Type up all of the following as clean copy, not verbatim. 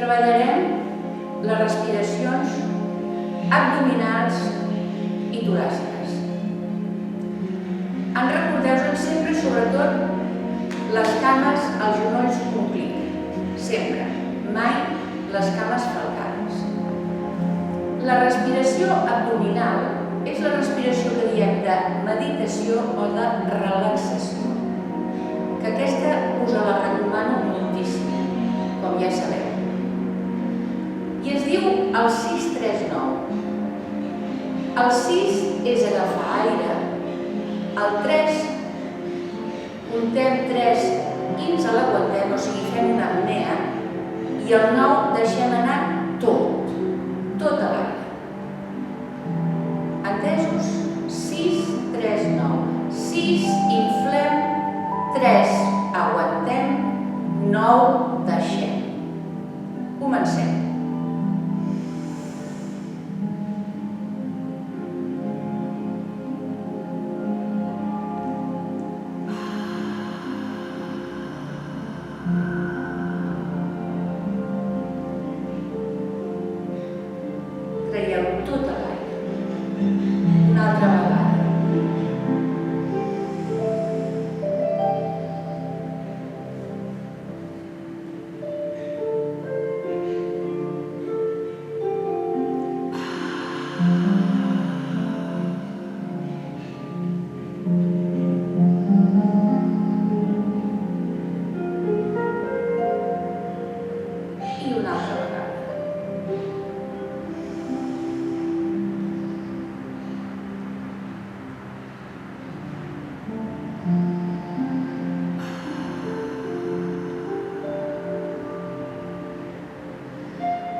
treballarem les respiracions abdominals i toràciques. En recordeu-vos sempre, sobretot, les cames als genolls un clic. Sempre. Mai les cames falcades. La respiració abdominal és la respiració que diem de meditació o de relaxació. Que aquesta us la recomano moltíssim, com ja sabeu. I es diu el 6-3-9. El 6 és agafar aire, el 3 contem 3 i ens l'aguantem, o sigui, fem una apnea, i el 9 deixem anar tot a l'aire. Entesos? 6-3-9. 6 inflem, 3 aguantem, 9 deixem. Comencem. Traieu tot a l'aire. Una altra vegada. I una altra vegada.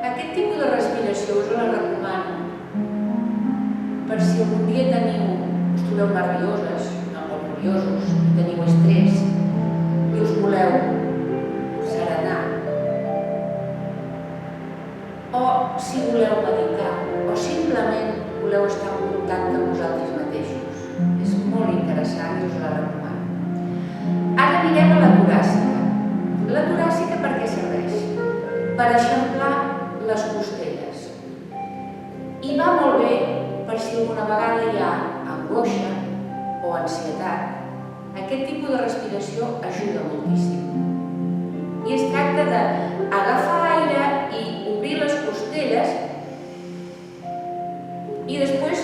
Aquest tipus de respiració us la recomano per si algun dia us trobeu nervioses, no molt nerviosos, i teniu estrès i us voleu serenar, o si voleu meditar, o simplement voleu estar en contacte amb vosaltres mateixos. És molt interessant i us la recomano. Ara anirem a la toràcica. La toràcica per què serveix? Per eixamplar les costelles. I va molt bé per si alguna vegada hi ha angoixa o ansietat. Aquest tipus de respiració ajuda moltíssim. I es tracta d'agafar aire i obrir les costelles i després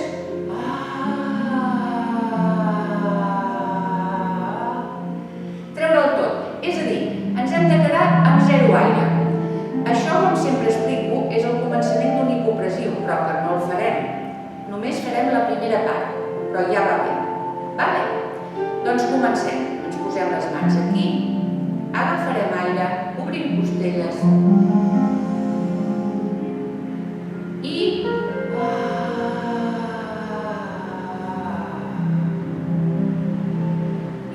treure'l tot. És a dir, ens hem de quedar amb zero aire. Això, com sempre explico, és el començament d'un hipopressiu, però que no el farem. Només farem la primera part, però ja va bé. Vale? Doncs comencem. Ens posem les mans aquí, agafarem aire, obrim costelles i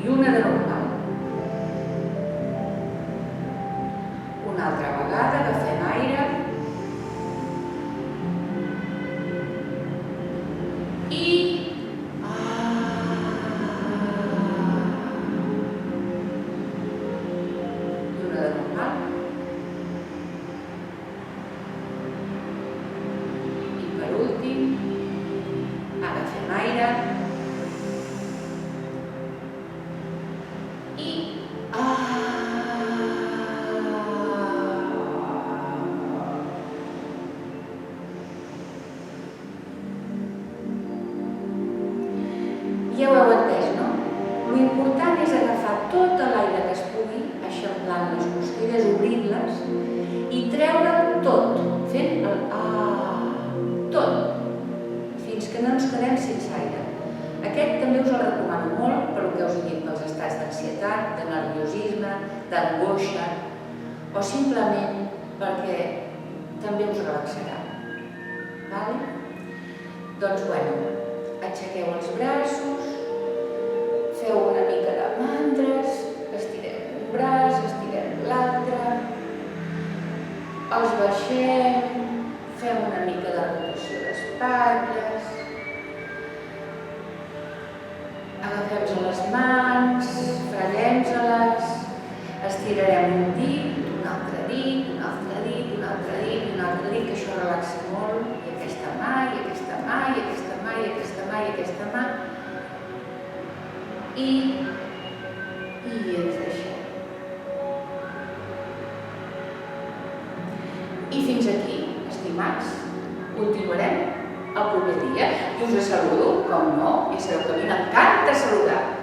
una de normal. Una altra vegada agafem aire i una de normal. I per últim agafem aire i ja ho heu entès, no? L'important és agafar tot l'aire que es pugui, eixamplant les costelles, obrint-les i treure'l tot, fent el tot, fins que no ens quedem sense aire. Aquest també us el recomano molt per el que us he dit, pels estats d'ansietat, de nerviosisme, d'angoixa, o simplement perquè també us relaxarà. Vale? Doncs bueno, aixequeu els braços, feu una mica de mantres, estirem un braç, estirem l'altre, els baixem, fem una mica de rotació d'espatlles, agafem-nos les mans, freguem-nos-les, estirarem un dit, un altre dit, un altre dit, un altre relaxi molt, i aquesta mà, i aquesta mà, i aquesta mà, i aquesta mà, i aquesta mà. I ens deixem. I fins aquí, estimats, continuarem el proper dia. I us saludo, com no, ja sabeu que a mi m'encanta saludar.